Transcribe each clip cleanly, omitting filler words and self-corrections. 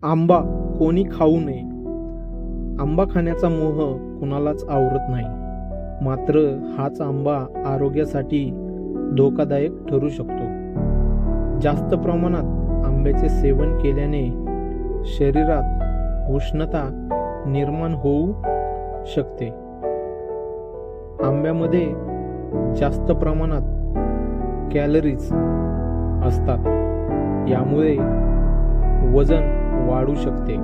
आंबा कोणी खाऊ नये. आंबा खाण्याचा मोह कुणालाच आवरत नाही. मात्र हाच आंबा आरोग्यासाठी धोकादायक ठरू शकतो. जास्त प्रमाणात आंब्याचे सेवन केल्याने शरीरात उष्णता निर्माण होऊ शकते. आंब्यामध्ये जास्त प्रमाणात कॅलरीज असतात, यामुळे वजन वाढू शकते.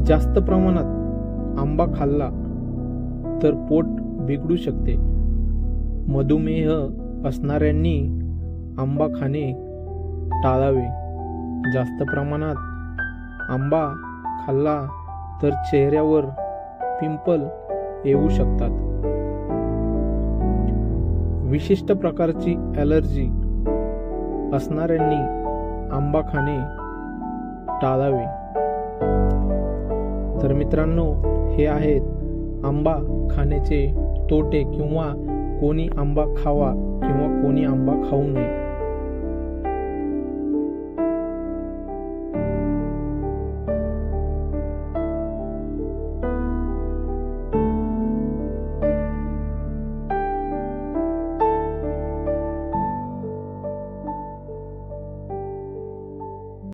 जास्त प्रमाणात आंबा खाल्ला तर पोट बिघडू शकते. मधुमेह असणाऱ्यांनी आंबा खाणे टाळावे. जास्त प्रमाणात आंबा खाल्ला तर चेहऱ्यावर पिंपल येऊ शकतात. विशिष्ट प्रकारची ॲलर्जी असणाऱ्यांनी आंबा खाणे टाळावे. तर मित्रांनो, हे आहेत आंबा खाण्याचे तोटे किंवा कोणी आंबा खावा किंवा कोणी आंबा खाऊ नये.